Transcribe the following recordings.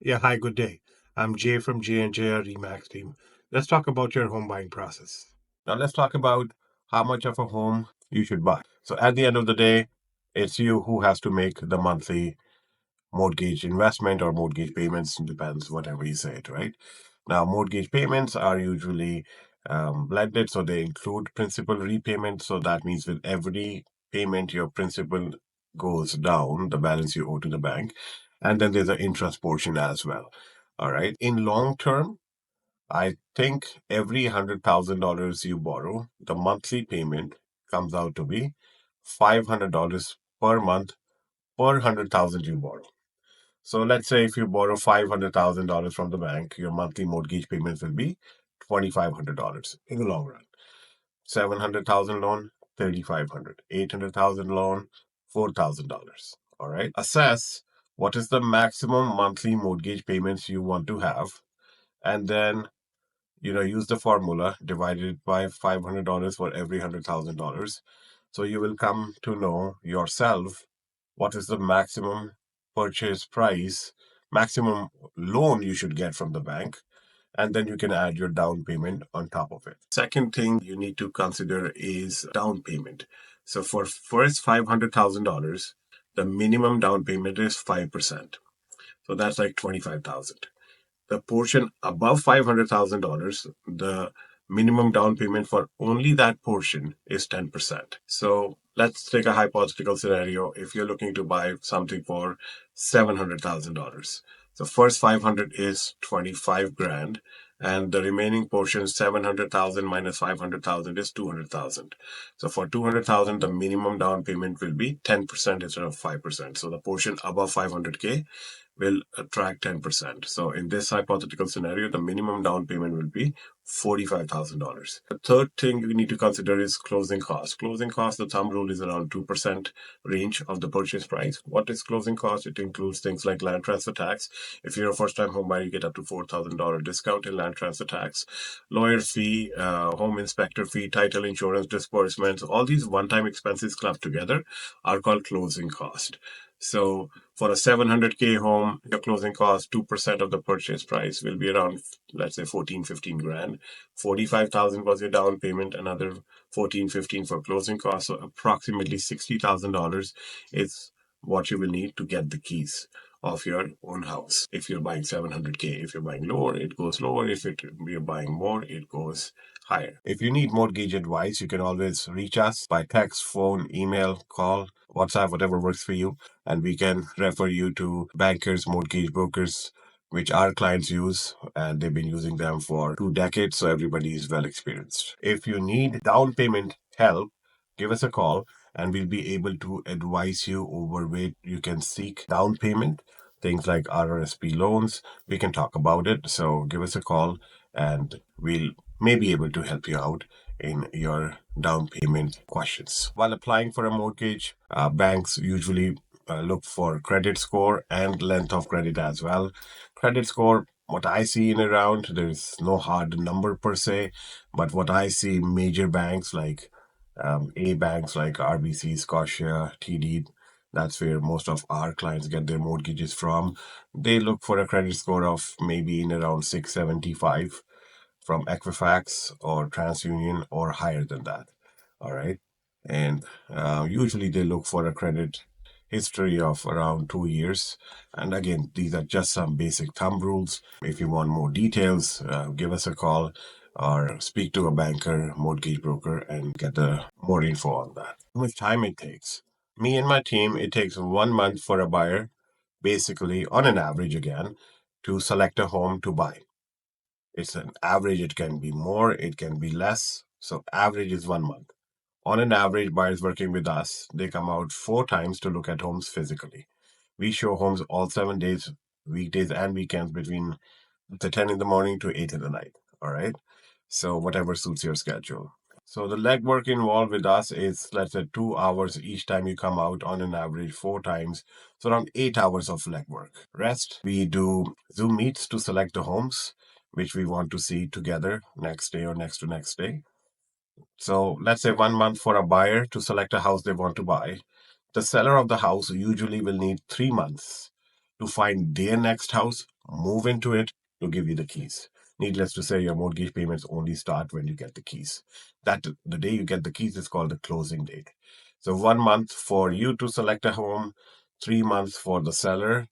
Yeah, hi, good day. I'm Jay from J&J Remax team. Let's talk about your home buying process. Now, let's talk about how much of a home you should buy. So, at the end of the day, it's you who has to make the monthly mortgage investment or mortgage payments, depends whatever you say it, right? Now, mortgage payments are usually blended, so they include principal repayment. So, that means with every payment, your principal goes down, the balance you owe to the bank. And then there's an interest portion as well. All right. In long term, I think every $100,000 you borrow, the monthly payment comes out to be $500 per month per 100,000 you borrow. So let's say if you borrow $500,000 from the bank, your monthly mortgage payments will be $2,500 in the long run. 700,000 loan, 3,500. 800,000 loan, $4,000. All right. Assess what is the maximum monthly mortgage payments you want to have, and then use the formula divided by $500 for every $100,000. So you will come to know yourself what is the maximum purchase price, maximum loan you should get from the bank, and then you can add your down payment on top of it. Second thing you need to consider is down payment. So for first $500,000, the minimum down payment is 5%. So that's like 25,000. The portion above $500,000, the minimum down payment for only that portion is 10%. So let's take a hypothetical scenario. If you're looking to buy something for $700,000, the first 500 is 25 grand, and the remaining portion, 700,000 minus 500,000, is 200,000. So for 200,000, the minimum down payment will be 10% instead of 5%. So the portion above 500K will attract 10%. So in this hypothetical scenario, the minimum down payment will be $45,000. The third thing you need to consider is closing costs. Closing costs, the thumb rule is around 2% range of the purchase price. What is closing cost? It includes things like land transfer tax. If you're a first-time home buyer, you get up to $4,000 discount in land transfer tax, lawyer fee, home inspector fee, title insurance, disbursements. All these one-time expenses clubbed together are called closing cost. So for a 700K home, your closing cost, 2% of the purchase price will be around, let's say 14, 15 grand. 45,000 was your down payment, another 14, 15 for closing costs. So approximately $60,000 is what you will need to get the keys of your own house. If you're buying 700K, if you're buying lower, it goes lower. If you're buying more, it goes higher. If you need mortgage advice, you can always reach us by text, phone, email, call, WhatsApp, whatever works for you, and we can refer you to bankers, mortgage brokers, which our clients use, and they've been using them for 2 decades, so everybody is well experienced. If you need down payment help, give us a call and we'll be able to advise you over where you can seek down payment, things like RRSP loans. We can talk about it. So give us a call and we'll may be able to help you out in your down payment questions. While applying for a mortgage, banks usually look for credit score and length of credit as well. Credit score, what I see in around, there's no hard number per se, but what I see major banks like A banks like RBC, Scotia, TD, that's where most of our clients get their mortgages from. They look for a credit score of maybe in around 675 from Equifax or TransUnion or higher than that. All right. And usually they look for a credit history of around 2 years. And again, these are just some basic thumb rules. If you want more details, give us a call or speak to a banker, mortgage broker, and get the more info on that. How much time it takes? Me and my team, it takes 1 month for a buyer, basically on an average again, to select a home to buy. It's an average. It can be more, it can be less. So average is 1 month. On an average, buyers working with us, they come out 4 times to look at homes physically. We show homes all 7 days, weekdays and weekends between the 10 in the morning to 8 in the night. All right. So whatever suits your schedule. So the legwork involved with us is, let's say, 2 hours each time you come out, on an average 4 times. So around 8 hours of legwork. Rest, we do Zoom meets to select the homes which we want to see together next day or next to next day. So let's say 1 month for a buyer to select a house they want to buy. The seller of the house usually will need 3 months to find their next house move into it to give you the keys. Needless to say, your mortgage payments only start when you get the keys. That the day you get the keys is called the closing date. So 1 month for you to select a home, 3 months for the seller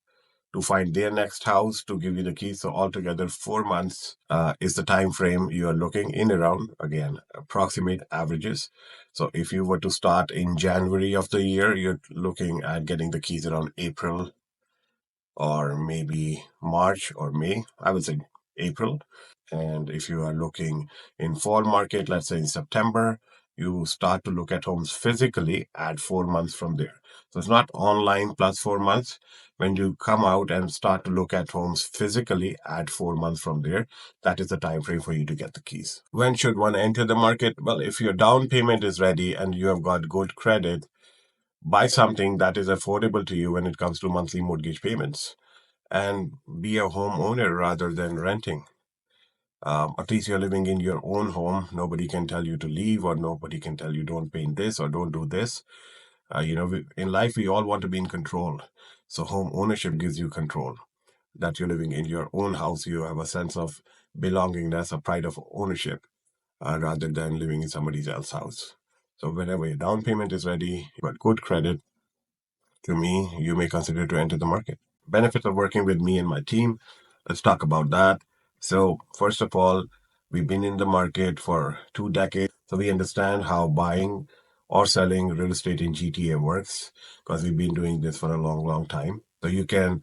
to find their next house to give you the keys. So altogether, 4 months is the time frame you are looking in around. Again, approximate averages. So if you were to start in January of the year, you're looking at getting the keys around April or maybe March or May. I would say April. And if you are looking in fall market, let's say in September, you start to look at homes physically at 4 months from there. So it's not online plus 4 months. When you come out and start to look at homes physically at 4 months from there, that is the time frame for you to get the keys. When should one enter the market? Well, if your down payment is ready and you have got good credit, buy something that is affordable to you when it comes to monthly mortgage payments and be a homeowner rather than renting. At least you're living in your own home. Nobody can tell you to leave, or nobody can tell you don't paint this or don't do this. In life, we all want to be in control. So home ownership gives you control. That you're living in your own house, you have a sense of belongingness, a pride of ownership, rather than living in somebody else's house. So whenever your down payment is ready, you've got good credit, to me, you may consider to enter the market. Benefits of working with me and my team. Let's talk about that. So, first of all, we've been in the market for 2 decades, so we understand how buying or selling real estate in GTA works because we've been doing this for a long, long time. So, you can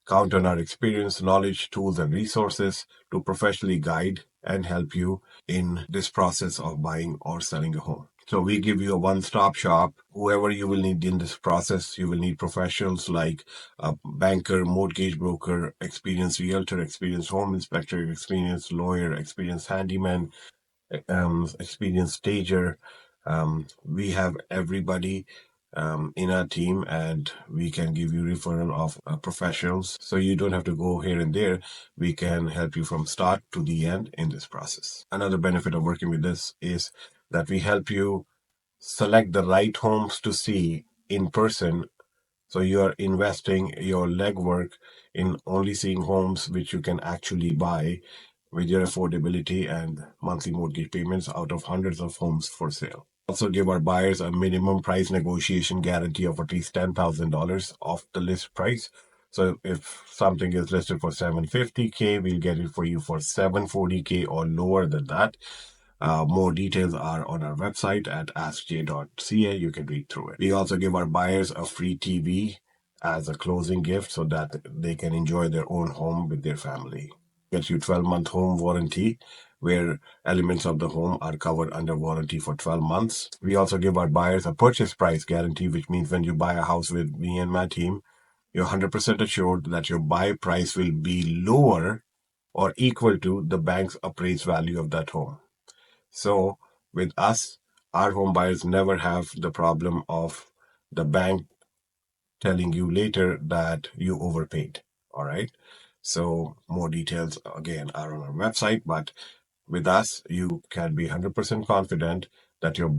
count on our experience, knowledge, tools, and resources to professionally guide and help you in this process of buying or selling a home. So we give you a one-stop shop. Whoever you will need in this process, you will need professionals like a banker, mortgage broker, experienced realtor, experienced home inspector, experienced lawyer, experienced handyman, experienced stager. We have everybody in our team, and we can give you referral of professionals. So you don't have to go here and there. We can help you from start to the end in this process. Another benefit of working with this is that we help you select the right homes to see in person. So you're investing your legwork in only seeing homes which you can actually buy with your affordability and monthly mortgage payments out of hundreds of homes for sale. Also give our buyers a minimum price negotiation guarantee of at least $10,000 off the list price. So if something is listed for 750K, we'll get it for you for 740K or lower than that. More details are on our website at askj.ca. You can read through it. We also give our buyers a free TV as a closing gift so that they can enjoy their own home with their family. Gets you 12-month home warranty where elements of the home are covered under warranty for 12 months. We also give our buyers a purchase price guarantee, which means when you buy a house with me and my team, you're 100% assured that your buy price will be lower or equal to the bank's appraised value of that home. So with us, our home buyers never have the problem of the bank telling you later that you overpaid. All right. So more details again are on our website, but with us, you can be 100% confident that your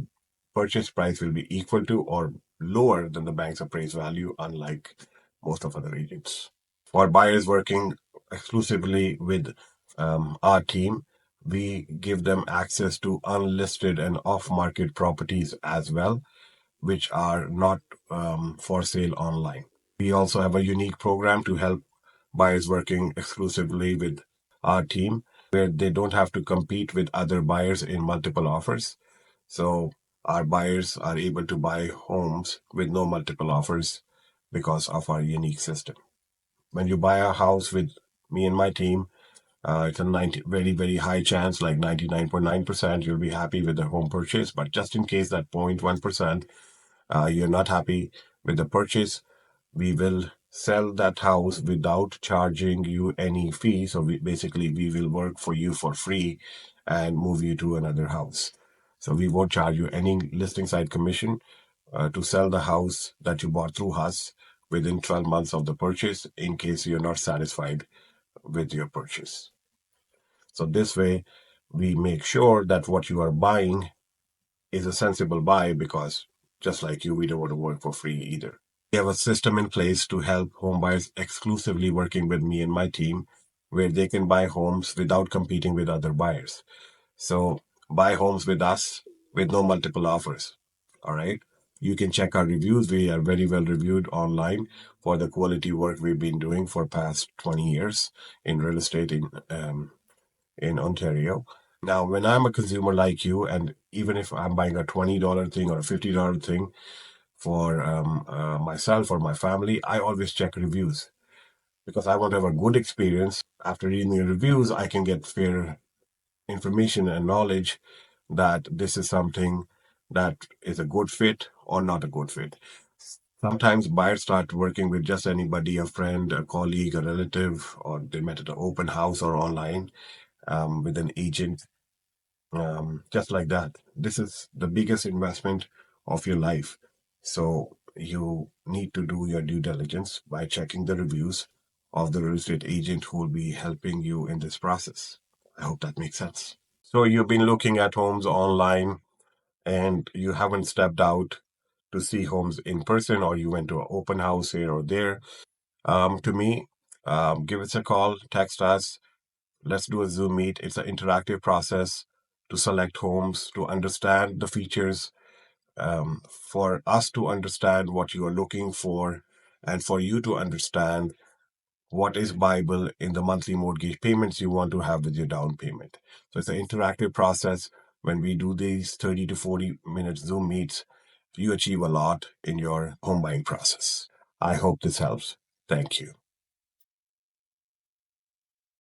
purchase price will be equal to or lower than the bank's appraised value, unlike most of other agents. For buyers working exclusively with our team, we give them access to unlisted and off market properties as well, which are not for sale online. We also have a unique program to help buyers working exclusively with our team where they don't have to compete with other buyers in multiple offers. So our buyers are able to buy homes with no multiple offers because of our unique system. When you buy a house with me and my team, it's a very, very high chance, like 99.9%, you'll be happy with the home purchase. But just in case that 0.1%, you're not happy with the purchase, we will sell that house without charging you any fee. So we will work for you for free and move you to another house. So we won't charge you any listing side commission to sell the house that you bought through us within 12 months of the purchase in case you're not satisfied with your purchase. So this way, we make sure that what you are buying is a sensible buy because just like you, we don't want to work for free either. We have a system in place to help home buyers exclusively working with me and my team. where they can buy homes without competing with other buyers. So buy homes with us with no multiple offers. All right. You can check our reviews. We are very well reviewed online for the quality work we've been doing for past 20 years in real estate in Ontario. Now, when I'm a consumer like you, and even if I'm buying a $20 thing or a $50 thing for myself or my family, I always check reviews because I want to have a good experience. After reading the reviews, I can get fair information and knowledge that this is something that is a good fit or not a good fit. Sometimes buyers start working with just anybody, a friend, a colleague, a relative, or they met at an open house or online with an agent, just like that. This is the biggest investment of your life. So you need to do your due diligence by checking the reviews of the real estate agent who will be helping you in this process. I hope that makes sense. So you've been looking at homes online and you haven't stepped out to see homes in person, or you went to an open house here or there. To me, give us a call, text us. Let's do a Zoom meet. It's an interactive process to select homes, to understand the features, for us to understand what you are looking for, and for you to understand what is Bible in the monthly mortgage payments you want to have with your down payment. So it's an interactive process. When we do these 30 to 40 minute Zoom meets, you achieve a lot in your home buying process. I hope this helps. Thank you.